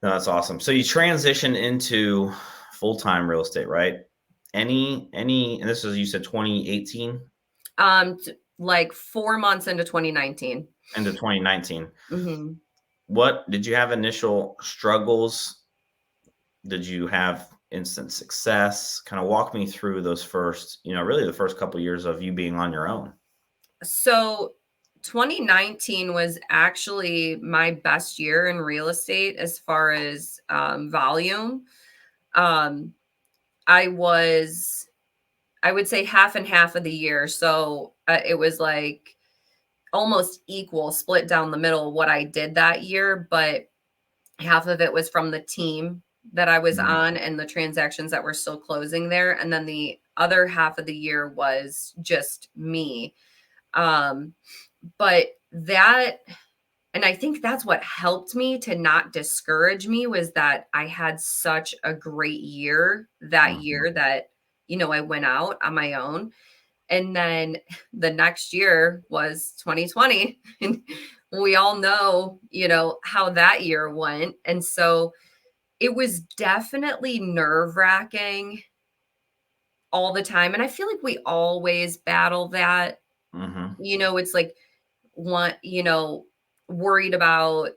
No, that's awesome. So you transition into full-time real estate, right? And this is, you said 2018 Like 4 months into 2019. into 2019. Mm-hmm. What did you have initial struggles? Did you have instant success? Kind of walk me through those first, really the first couple of years of you being on your own. So 2019 was actually my best year in real estate as far as volume. Um, I would say half and half of the year. So it was like almost equal, split down the middle what I did that year, but half of it was from the team that I was Mhm. on and the transactions that were still closing there. And then the other half of the year was just me. Um, but that, and I think that's what helped me to not discourage me, was that I had such a great year that Mhm. year that, I went out on my own. And then the next year was 2020. And we all know, how that year went. And so it was definitely nerve-wracking all the time. And I feel like we always battle that. Mhm. It's like one, worried about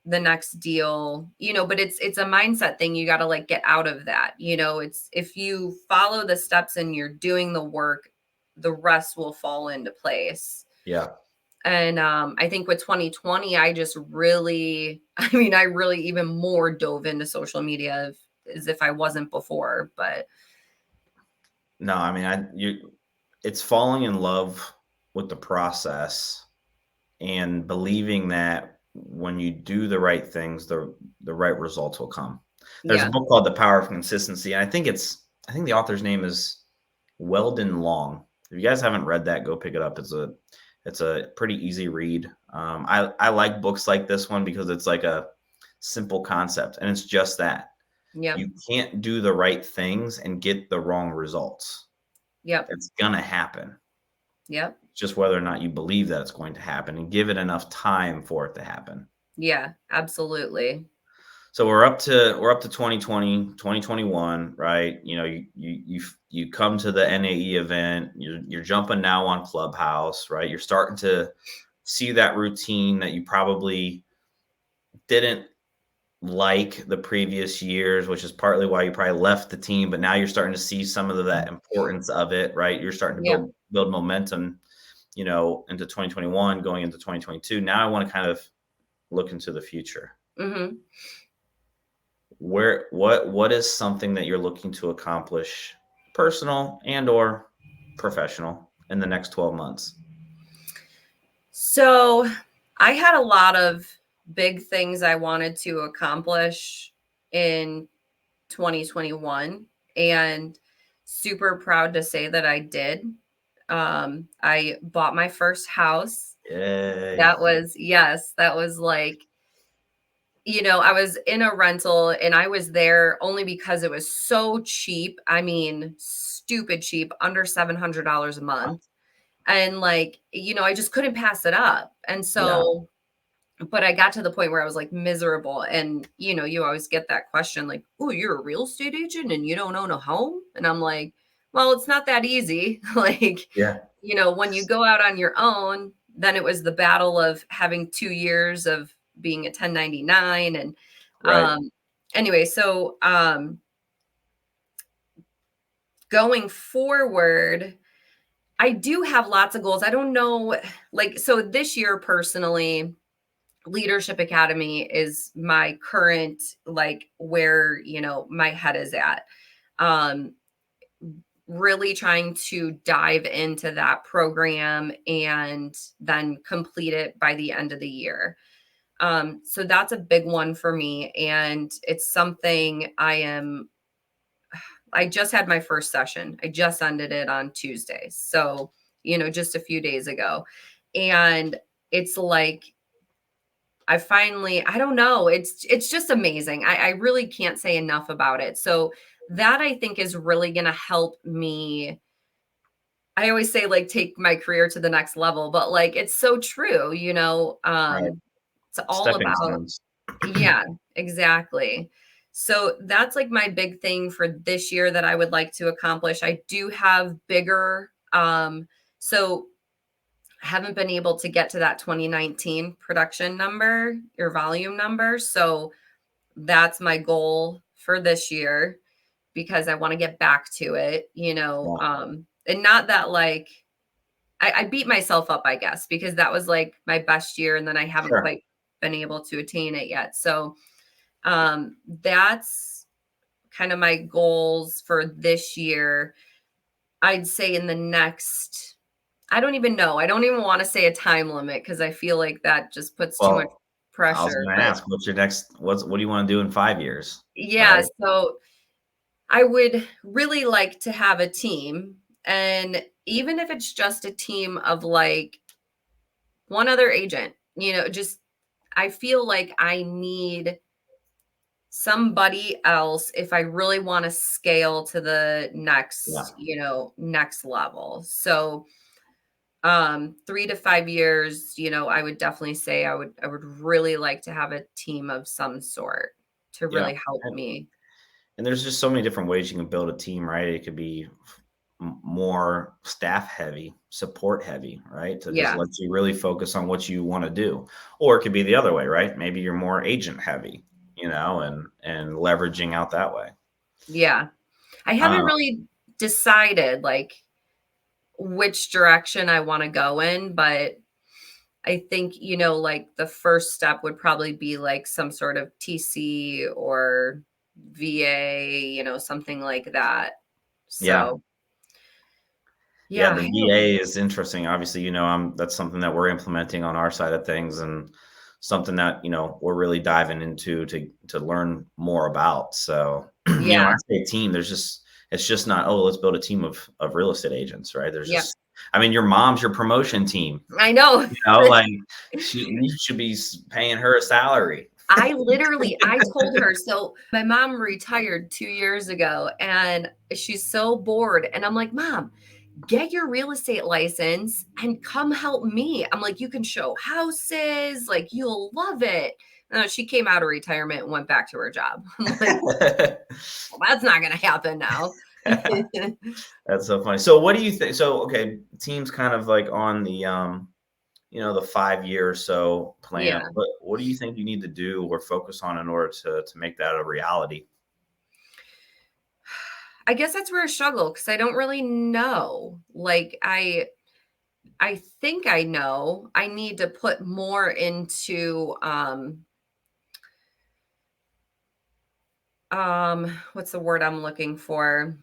the next deal, but it's a mindset thing. You got to like get out of that. It's, if you follow the steps and you're doing the work, the rest will fall into place. Yeah. And I think with 2020, I just really, I really even more dove into social media as if I wasn't before. But No, I mean, it's falling in love with the process and believing that when you do the right things, the right results will come. There's a yeah. book called The Power of Consistency, and I think the author's name is Weldon Long. If you guys haven't read that, go pick it up. It's a pretty easy read. I like books like this one because it's like a simple concept, and it's just that Yep. you can't do the right things and get the wrong results. Yep. It's gonna happen. Yep. Just whether or not you believe that it's going to happen and give it enough time for it to happen. Yeah, absolutely. So we're up to 2020, 2021, right? You come to the NAE event, you're jumping now on Clubhouse, right? You're starting to see that routine that you probably didn't like the previous years, which is partly why you probably left the team, but now you're starting to see some of that importance of it, right? You're starting to Yep. build momentum, into 2021, going into 2022. Now I want to kind of look into the future. Hmm. What is something that you're looking to accomplish, personal and or professional, in the next 12 months? So I had a lot of big things I wanted to accomplish in 2021, and super proud to say that I did. I bought my first house. Yay. That was, yes, that was like, I was in a rental and I was there only because it was so cheap. I mean, stupid cheap, under $700 a month. And like, I just couldn't pass it up. And Yeah. so, but I got to the point where I was like miserable. And, you always get that question like, oh, you're a real estate agent and you don't own a home. And I'm like, well, it's not that easy. Like, Yeah. when you go out on your own, then it was the battle of having 2 years of being a 1099. And Right. anyway, so going forward, I do have lots of goals. I don't know, like, so this year personally, Leadership Academy is my current, like, where, my head is at. Um, really trying to dive into that program and then complete it by the end of the year. So that's a big one for me. And it's something I just had my first session. I just ended it on Tuesday. So, just a few days ago. And it's like, I don't know. It's just amazing. I really can't say enough about it. So that I think is really going to help me. I always say like take my career to the next level, but like it's so true, Right. it's all Stepping about, stones. Yeah, exactly. So that's like my big thing for this year that I would like to accomplish. I do have bigger, so I haven't been able to get to that 2019 production number or volume number. So that's my goal for this year because I want to get back to it, Yeah, and not that like I beat myself up, I guess, because that was like my best year and then I haven't sure. quite been able to attain it yet. So that's kind of my goals for this year. I'd say in the next, I don't even know. I don't even want to say a time limit because I feel like that just puts too much Well, I was pressure. going to But ask, what's your next? What do you want to do in 5 years? yeah, Right. so I would really like to have a team. And even if it's just a team of like one other agent, just I feel like I need somebody else if I really want to scale to the Yeah. next level. So 3 to 5 years, I would definitely say I would really like to have a team of some sort to Yeah. really help me. And there's just so many different ways you can build a team, right? It could be more staff heavy, support heavy, right? To just Yeah. let you really focus on what you want to do. Or it could be the other way, right? Maybe you're more agent heavy, and leveraging out that way. Yeah. I haven't Uh, really decided like which direction I want to go in, but I think, like the first step would probably be like some sort of TC or VA, something like that. yeah. So, Yeah, yeah, the I don't, VA is interesting. Obviously, that's something that we're implementing on our side of things, and something that we're really diving into to learn more about. So, yeah, I say team. It's just not, oh, let's build a team of real estate agents, right? There's yep. just, I mean, your mom's your promotion team. I know. Like you should be paying her a salary. I told her, so my mom retired 2 years ago and she's so bored. And I'm like, Mom, get your real estate license and come help me. I'm like, you can show houses, like you'll love it. She came out of retirement and went back to her job. I'm like, well, that's not going to happen now. That's so funny. So what do you think? So, okay, team's kind of like on the 5 year or so plan. Yeah. What do you think you need to do or focus on in order to make that a reality? I guess that's where I struggle because I don't really know. Like I think I know I need to put more into what's the word I'm looking for?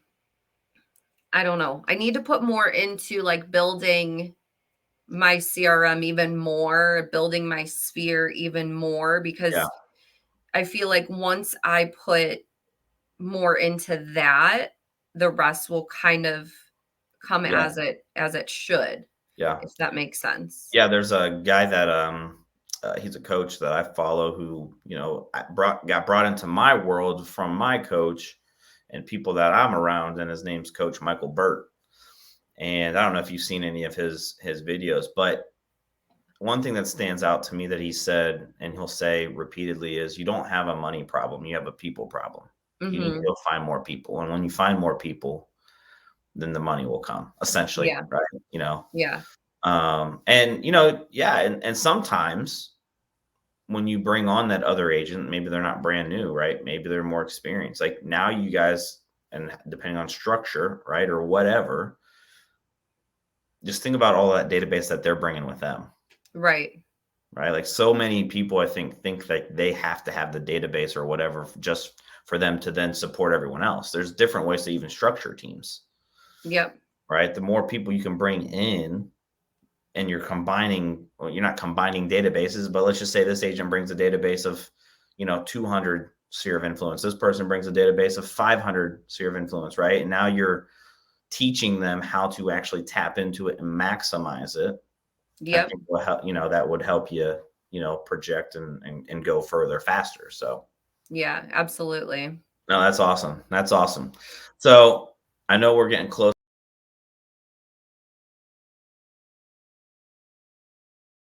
I don't know. I need to put more into like building my CRM even more, building my sphere even more Yeah, because I feel like once I put more into that, the rest will kind of come yeah, as it should, yeah, if that makes sense. yeah. There's a guy that he's a coach that I follow who got brought into my world from my coach and people that I'm around, and his name's Coach Michael Burt. And I don't know if you've seen any of his videos, but one thing that stands out to me that he said, and he'll say repeatedly, is you don't have a money problem, you have a people problem. You need to Mhm. go find more people. And when you find more people, then the money will come, essentially, Yeah. right? Yeah. Yeah. And sometimes when you bring on that other agent, maybe they're not brand new, right? Maybe they're more experienced. Like now you guys, and depending on structure, right, or whatever, just think about all that database that they're bringing with them. Right. Right? Like so many people, I think that they have to have the database or whatever just for them to then support everyone else. There's different ways to even structure teams, Yep. right? The more people you can bring in, and you're combining, well, you're not combining databases, but let's just say this agent brings a database of, 200 sphere of influence. This person brings a database of 500 sphere of influence, right? And now you're teaching them how to actually tap into it and maximize it. I Yep. think will help, that would help you, project and go further faster. So Yeah, absolutely. no, that's awesome. That's awesome. So I know we're getting close